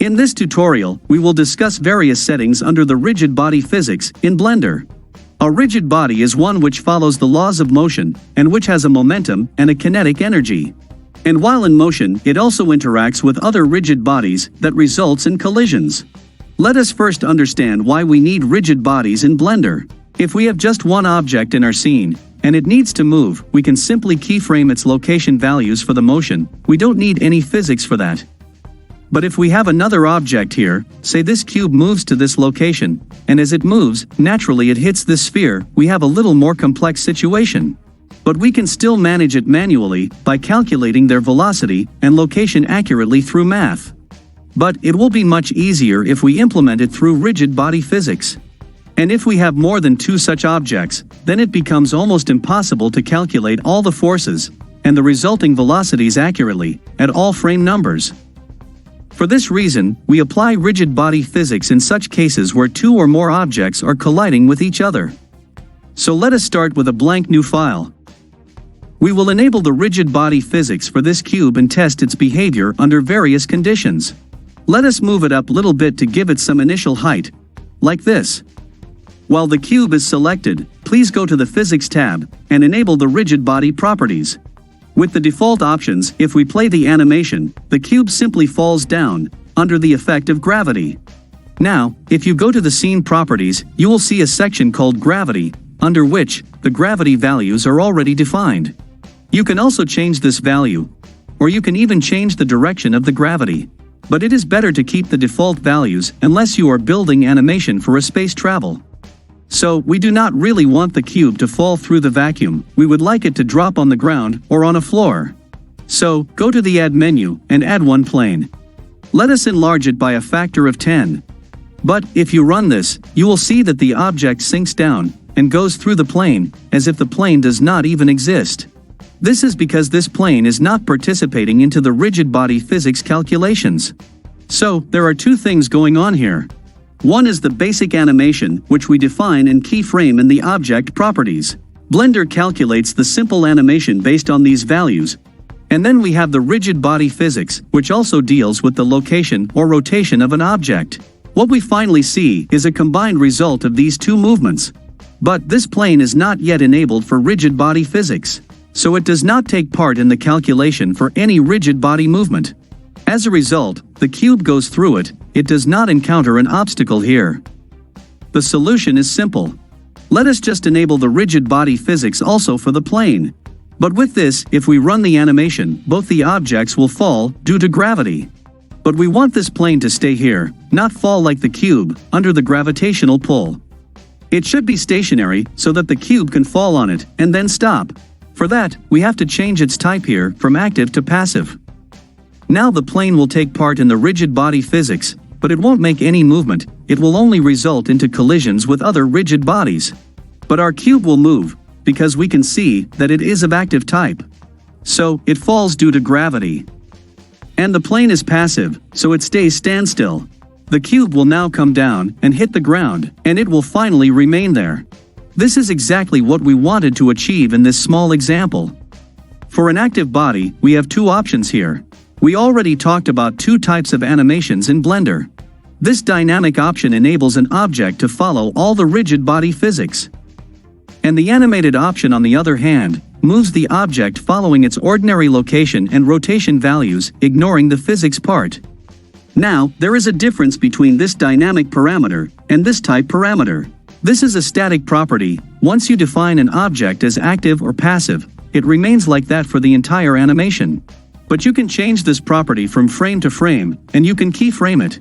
In this tutorial, we will discuss various settings under the rigid body physics in Blender. A rigid body is one which follows the laws of motion, and which has a momentum and a kinetic energy. And while in motion, it also interacts with other rigid bodies that results in collisions. Let us first understand why we need rigid bodies in Blender. If we have just one object in our scene, and it needs to move, we can simply keyframe its location values for the motion. We don't need any physics for that. But if we have another object here, say this cube moves to this location, and as it moves, naturally it hits this sphere, we have a little more complex situation. But we can still manage it manually by calculating their velocity and location accurately through math. But it will be much easier if we implement it through rigid body physics. And if we have more than two such objects, then it becomes almost impossible to calculate all the forces and the resulting velocities accurately at all frame numbers. For this reason, we apply rigid body physics in such cases where two or more objects are colliding with each other. So let us start with a blank new file. We will enable the rigid body physics for this cube and test its behavior under various conditions. Let us move it up a little bit to give it some initial height, like this. While the cube is selected, please go to the Physics tab and enable the rigid body properties. With the default options, if we play the animation, the cube simply falls down under the effect of gravity. Now, if you go to the scene properties, you will see a section called Gravity, under which the gravity values are already defined. You can also change this value, or you can even change the direction of the gravity. But it is better to keep the default values unless you are building animation for a space travel. So, we do not really want the cube to fall through the vacuum, we would like it to drop on the ground or on a floor. So, go to the Add menu and add one plane. Let us enlarge it by a factor of 10. But, if you run this, you will see that the object sinks down and goes through the plane, as if the plane does not even exist. This is because this plane is not participating into the rigid body physics calculations. So, there are two things going on here. One is the basic animation, which we define and keyframe in the object properties. Blender calculates the simple animation based on these values. And then we have the rigid body physics, which also deals with the location or rotation of an object. What we finally see is a combined result of these two movements. But this plane is not yet enabled for rigid body physics, so it does not take part in the calculation for any rigid body movement. As a result, the cube goes through it, it does not encounter an obstacle here. The solution is simple. Let us just enable the rigid body physics also for the plane. But with this, if we run the animation, both the objects will fall due to gravity. But we want this plane to stay here, not fall like the cube, under the gravitational pull. It should be stationary so that the cube can fall on it and then stop. For that, we have to change its type here from active to passive. Now the plane will take part in the rigid body physics, but it won't make any movement, it will only result into collisions with other rigid bodies. But our cube will move, because we can see that it is of active type. So, it falls due to gravity. And the plane is passive, so it stays standstill. The cube will now come down and hit the ground, and it will finally remain there. This is exactly what we wanted to achieve in this small example. For an active body, we have two options here. We already talked about two types of animations in Blender. This dynamic option enables an object to follow all the rigid body physics. And the animated option, on the other hand, moves the object following its ordinary location and rotation values, ignoring the physics part. Now, there is a difference between this dynamic parameter and this type parameter. This is a static property. Once you define an object as active or passive, it remains like that for the entire animation. But you can change this property from frame to frame, and you can keyframe it.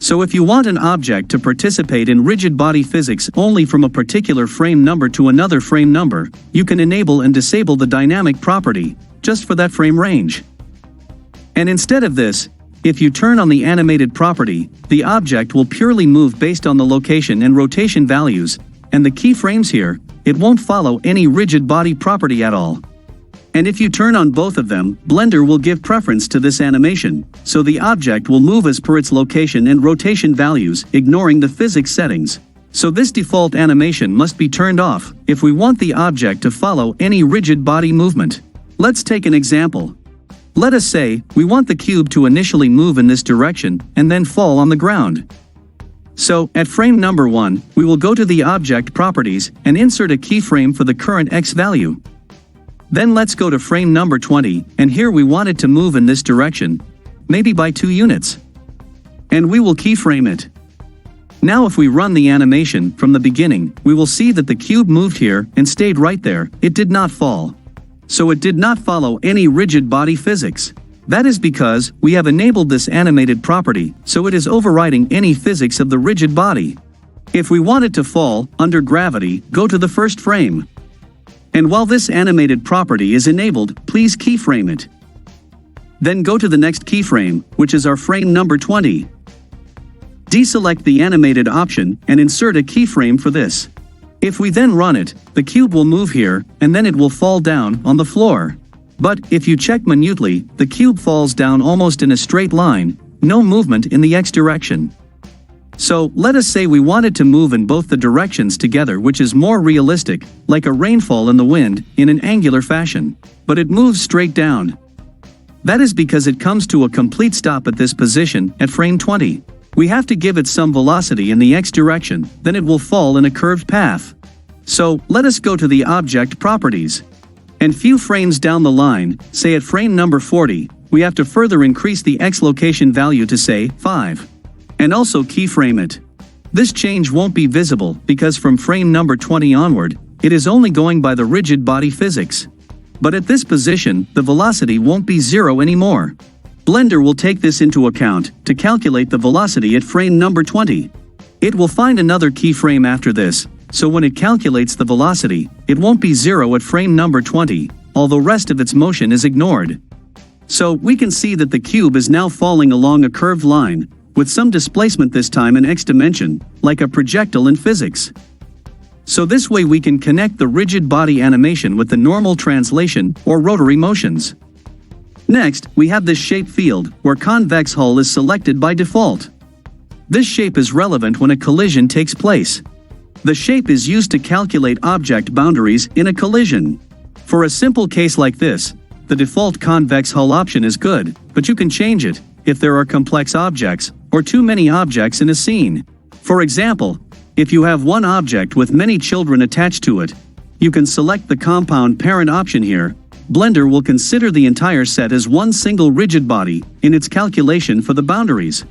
So if you want an object to participate in rigid body physics only from a particular frame number to another frame number, you can enable and disable the dynamic property, just for that frame range. And instead of this, if you turn on the animated property, the object will purely move based on the location and rotation values, and the keyframes here, it won't follow any rigid body property at all. And if you turn on both of them, Blender will give preference to this animation, so the object will move as per its location and rotation values, ignoring the physics settings. So this default animation must be turned off if we want the object to follow any rigid body movement. Let's take an example. Let us say, we want the cube to initially move in this direction and then fall on the ground. So, at frame number 1, we will go to the object properties and insert a keyframe for the current X value. Then let's go to frame number 20, and here we want it to move in this direction, maybe by 2 units. And we will keyframe it. Now if we run the animation from the beginning, we will see that the cube moved here and stayed right there, it did not fall. So it did not follow any rigid body physics. That is because we have enabled this animated property, so it is overriding any physics of the rigid body. If we want it to fall under gravity, go to the first frame. And while this animated property is enabled, please keyframe it. Then go to the next keyframe, which is our frame number 20. Deselect the animated option and insert a keyframe for this. If we then run it, the cube will move here, and then it will fall down on the floor. But if you check minutely, the cube falls down almost in a straight line, no movement in the X direction. So, let us say we want it to move in both the directions together, which is more realistic, like a rainfall in the wind, in an angular fashion. But it moves straight down. That is because it comes to a complete stop at this position, at frame 20. We have to give it some velocity in the X direction, then it will fall in a curved path. So, let us go to the object properties. And few frames down the line, say at frame number 40, we have to further increase the X location value to say 5. And also keyframe it. This change won't be visible because from frame number 20 onward, it is only going by the rigid body physics. But at this position, the velocity won't be 0 anymore. Blender will take this into account to calculate the velocity at frame number 20. It will find another keyframe after this, so when it calculates the velocity, it won't be 0 at frame number 20, although rest of its motion is ignored. So we can see that the cube is now falling along a curved line, with some displacement this time in X dimension, like a projectile in physics. So this way we can connect the rigid body animation with the normal translation or rotary motions. Next, we have this shape field, where Convex Hull is selected by default. This shape is relevant when a collision takes place. The shape is used to calculate object boundaries in a collision. For a simple case like this, the default Convex Hull option is good, but you can change it if there are complex objects or too many objects in a scene. For example, if you have one object with many children attached to it, you can select the compound parent option here. Blender will consider the entire set as one single rigid body in its calculation for the boundaries.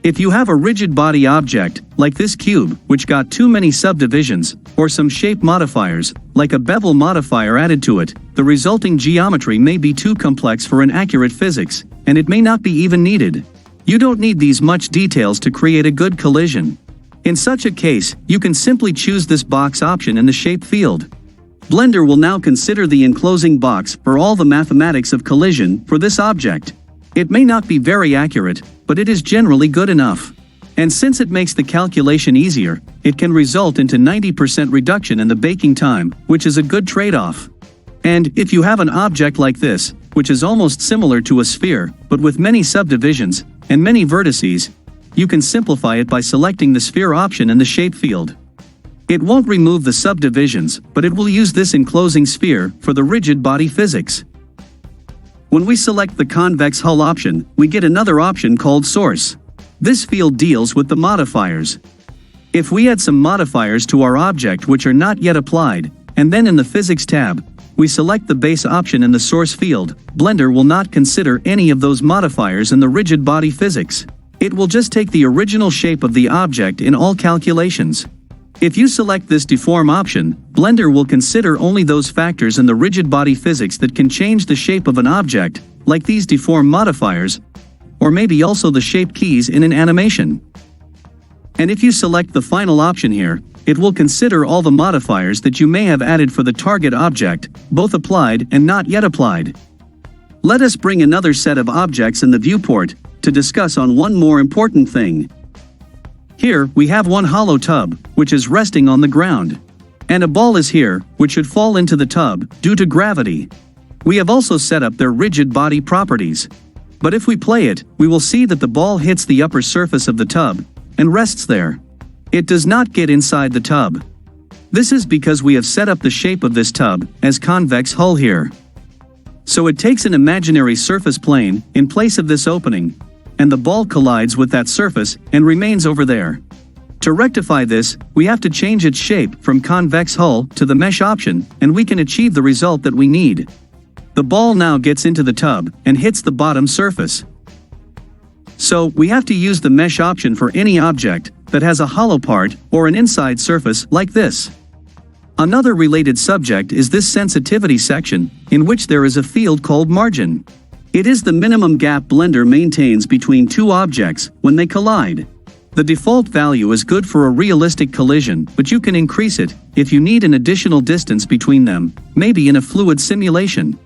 If you have a rigid body object, like this cube, which got too many subdivisions, or some shape modifiers, like a bevel modifier added to it, the resulting geometry may be too complex for an accurate physics, and it may not be even needed. You don't need these much details to create a good collision. In such a case, you can simply choose this box option in the shape field. Blender will now consider the enclosing box for all the mathematics of collision for this object. It may not be very accurate, but it is generally good enough. And since it makes the calculation easier, it can result into 90% reduction in the baking time, which is a good trade-off. And if you have an object like this, which is almost similar to a sphere, but with many subdivisions and many vertices, you can simplify it by selecting the sphere option in the shape field. It won't remove the subdivisions, but it will use this enclosing sphere for the rigid body physics. When we select the Convex Hull option, we get another option called Source. This field deals with the modifiers. If we add some modifiers to our object which are not yet applied, and then in the Physics tab, we select the base option in the Source field, Blender will not consider any of those modifiers in the rigid body physics. It will just take the original shape of the object in all calculations. If you select this Deform option, Blender will consider only those factors in the rigid body physics that can change the shape of an object, like these deform modifiers, or maybe also the shape keys in an animation. And if you select the final option here, it will consider all the modifiers that you may have added for the target object, both applied and not yet applied. Let us bring another set of objects in the viewport to discuss on one more important thing. Here, we have one hollow tub, which is resting on the ground. And a ball is here, which should fall into the tub, due to gravity. We have also set up their rigid body properties. But if we play it, we will see that the ball hits the upper surface of the tub, and rests there. It does not get inside the tub. This is because we have set up the shape of this tub, as Convex Hull here. So it takes an imaginary surface plane in place of this opening, and the ball collides with that surface and remains over there. To rectify this, we have to change its shape from convex hull to the mesh option, and we can achieve the result that we need. The ball now gets into the tub and hits the bottom surface. So we have to use the mesh option for any object that has a hollow part or an inside surface like this. Another related subject is this sensitivity section, in which there is a field called margin. It is the minimum gap Blender maintains between two objects when they collide. The default value is good for a realistic collision, but you can increase it if you need an additional distance between them, maybe in a fluid simulation.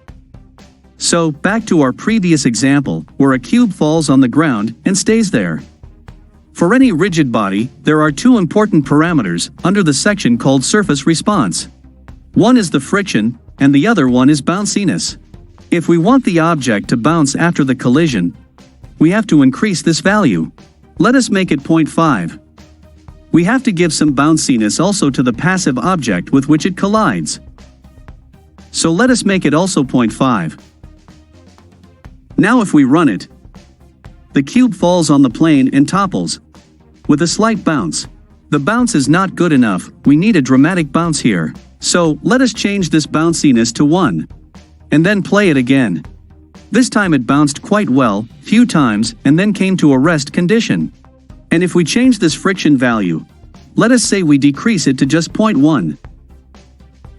So, back to our previous example, where a cube falls on the ground and stays there. For any rigid body, there are two important parameters under the section called surface response. One is the friction, and the other one is bounciness. If we want the object to bounce after the collision, we have to increase this value. Let us make it 0.5. We have to give some bounciness also to the passive object with which it collides. So let us make it also 0.5. Now if we run it, the cube falls on the plane and topples, with a slight bounce. The bounce is not good enough, we need a dramatic bounce here. So let us change this bounciness to 1. And then play it again. This time it bounced quite well, few times, and then came to a rest condition. And if we change this friction value, let us say we decrease it to just 0.1.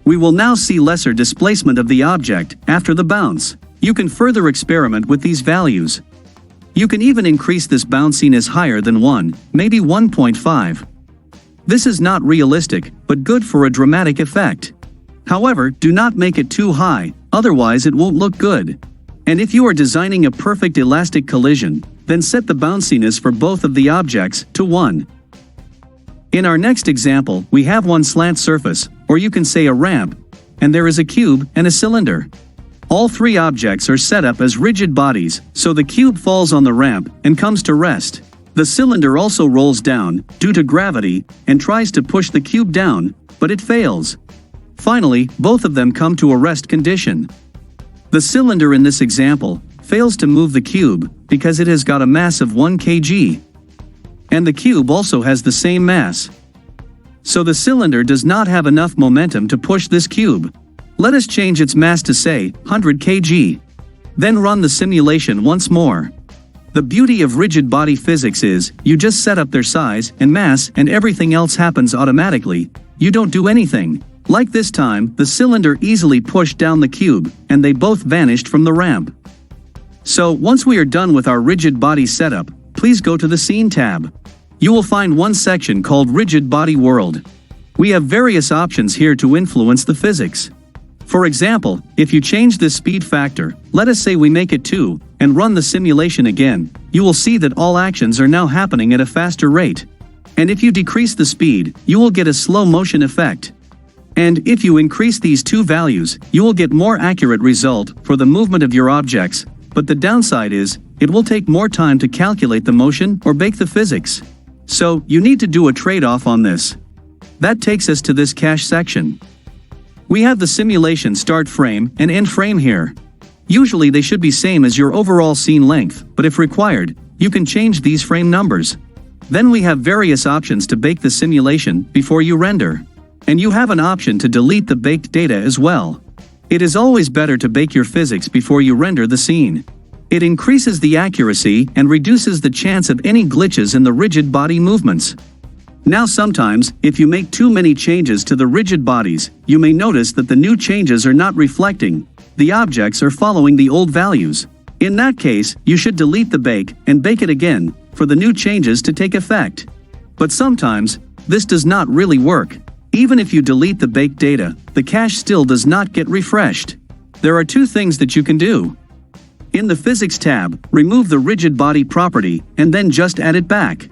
We will now see lesser displacement of the object after the bounce. You can further experiment with these values. You can even increase this bounciness higher than 1, maybe 1.5. This is not realistic, but good for a dramatic effect. However, do not make it too high, otherwise it won't look good. And if you are designing a perfect elastic collision, then set the bounciness for both of the objects to 1. In our next example, we have one slant surface, or you can say a ramp, and there is a cube and a cylinder. All three objects are set up as rigid bodies, so the cube falls on the ramp and comes to rest. The cylinder also rolls down, due to gravity, and tries to push the cube down, but it fails. Finally, both of them come to a rest condition. The cylinder in this example fails to move the cube because it has got a mass of 1 kg. And the cube also has the same mass. So the cylinder does not have enough momentum to push this cube. Let us change its mass to say 100 kg. Then run the simulation once more. The beauty of rigid body physics is, you just set up their size and mass and everything else happens automatically. You don't do anything. Like this time, the cylinder easily pushed down the cube, and they both vanished from the ramp. So once we are done with our rigid body setup, please go to the Scene tab. You will find one section called Rigid Body World. We have various options here to influence the physics. For example, if you change this speed factor, let us say we make it 2, and run the simulation again, you will see that all actions are now happening at a faster rate. And if you decrease the speed, you will get a slow motion effect. And if you increase these two values, you will get more accurate result for the movement of your objects, but the downside is, it will take more time to calculate the motion or bake the physics. So, you need to do a trade-off on this. That takes us to this cache section. We have the simulation start frame and end frame here. Usually they should be same as your overall scene length, but if required, you can change these frame numbers. Then we have various options to bake the simulation before you render. And you have an option to delete the baked data as well. It is always better to bake your physics before you render the scene. It increases the accuracy and reduces the chance of any glitches in the rigid body movements. Now sometimes, if you make too many changes to the rigid bodies, you may notice that the new changes are not reflecting. The objects are following the old values. In that case, you should delete the bake and bake it again for the new changes to take effect. But sometimes, this does not really work. Even if you delete the baked data, the cache still does not get refreshed. There are two things that you can do. In the Physics tab, remove the rigid body property and then just add it back.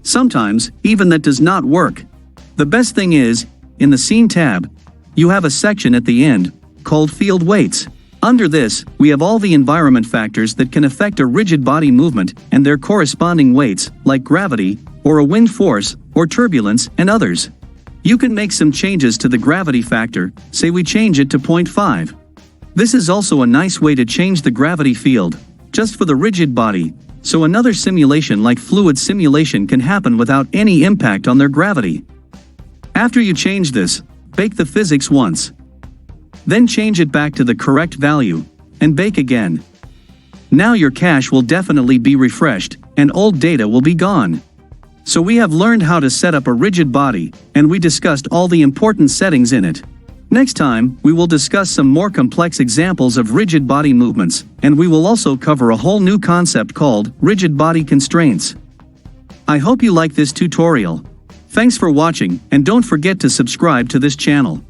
Sometimes, even that does not work. The best thing is, in the Scene tab, you have a section at the end called Field Weights. Under this, we have all the environment factors that can affect a rigid body movement and their corresponding weights, like gravity, or a wind force, or turbulence, and others. You can make some changes to the gravity factor, say we change it to 0.5. This is also a nice way to change the gravity field, just for the rigid body, so another simulation like fluid simulation can happen without any impact on their gravity. After you change this, bake the physics once. Then change it back to the correct value, and bake again. Now your cache will definitely be refreshed, and old data will be gone. So we have learned how to set up a rigid body, and we discussed all the important settings in it. Next time, we will discuss some more complex examples of rigid body movements, and we will also cover a whole new concept called rigid body constraints. I hope you like this tutorial. Thanks for watching, and don't forget to subscribe to this channel.